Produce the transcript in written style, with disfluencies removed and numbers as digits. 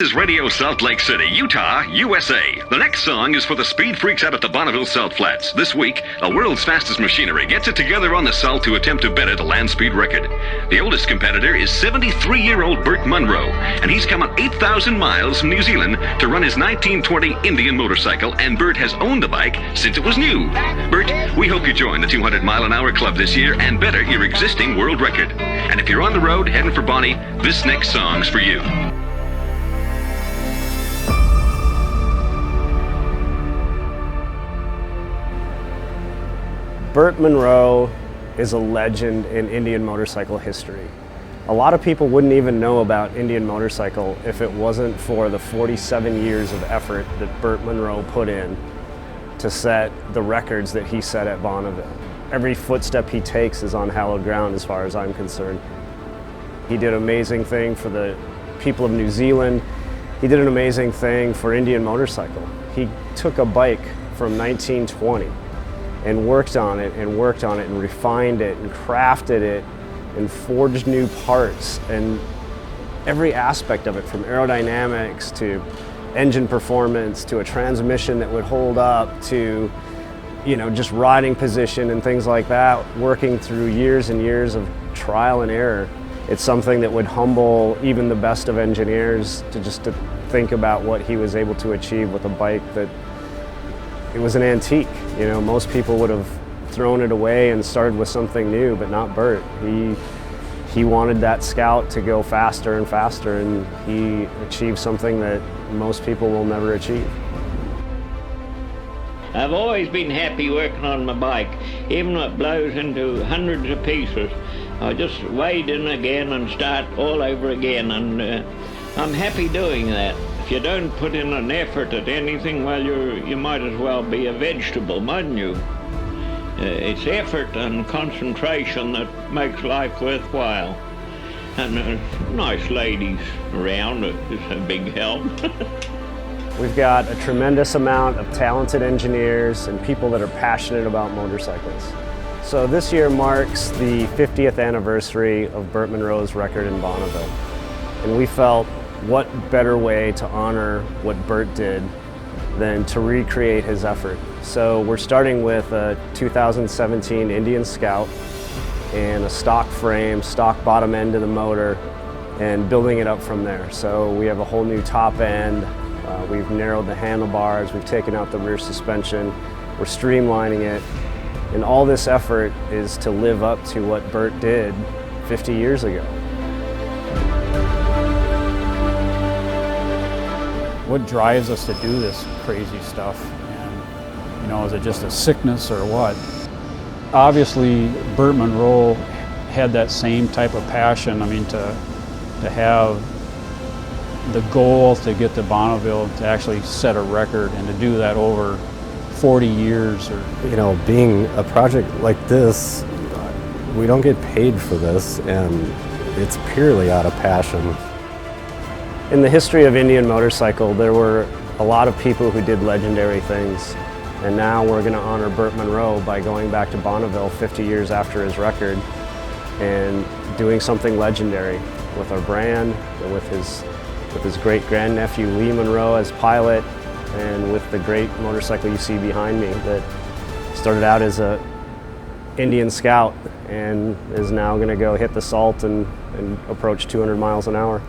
This is Radio Salt Lake City, Utah, USA. The next song is for the speed freaks out at the Bonneville Salt Flats. This week, the world's fastest machinery gets it together on the salt to attempt to beat a land speed record. The oldest competitor is 73-year-old Burt Munro, and he's come 8,000 miles from New Zealand to run his 1920 Indian motorcycle, and Burt has owned the bike since it was new. Burt, we hope you join the 200-mile-an-hour club this year and better your existing world record. And if you're on the road heading for Bonnie, this next song's for you. Burt Munro is a legend in Indian motorcycle history. A lot of people wouldn't even know about Indian motorcycle if it wasn't for the 47 years of effort that Burt Munro put in to set the records that he set at Bonneville. Every footstep he takes is on hallowed ground as far as I'm concerned. He did an amazing thing for the people of New Zealand. He did an amazing thing for Indian motorcycle. He took a bike from 1920 and worked on it and worked on it and refined it and crafted it and forged new parts, and every aspect of it, from aerodynamics to engine performance to a transmission that would hold up to, you know, just riding position and things like that, working through years and years of trial and error. It's something that would humble even the best of engineers to think about what he was able to achieve with a bike that it was an antique. You know, most people would have thrown it away and started with something new, but not Burt. He wanted that Scout to go faster and faster, and he achieved something that most people will never achieve. I've always been happy working on my bike, even when it blows into hundreds of pieces. I just wade in again and start all over again, and I'm happy doing that. If you don't put in an effort at anything, well, you might as well be a vegetable, mightn't you? It's effort and concentration that makes life worthwhile. And nice ladies around is a big help. We've got a tremendous amount of talented engineers and people that are passionate about motorcycles. So this year marks the 50th anniversary of Burt Munro's record in Bonneville. And we felt, what better way to honor what Burt did than to recreate his effort. So we're starting with a 2017 Indian Scout and a stock frame, stock bottom end of the motor, and building it up from there. So we have a whole new top end. We've narrowed the handlebars, we've taken out the rear suspension, we're streamlining it. And all this effort is to live up to what Burt did 50 years ago. What drives us to do this crazy stuff? And, you know, is it just a sickness or what? Obviously, Burt Munro had that same type of passion. I mean, to have the goal to get to Bonneville, to actually set a record, and to do that over 40 years. You know, being a project like this, we don't get paid for this, and it's purely out of passion. In the history of Indian motorcycle, there were a lot of people who did legendary things. And now we're going to honor Burt Munro by going back to Bonneville 50 years after his record and doing something legendary with our brand, with his great-grandnephew Lee Munro as pilot, and with the great motorcycle you see behind me that started out as a Indian Scout and is now going to go hit the salt and approach 200 miles an hour.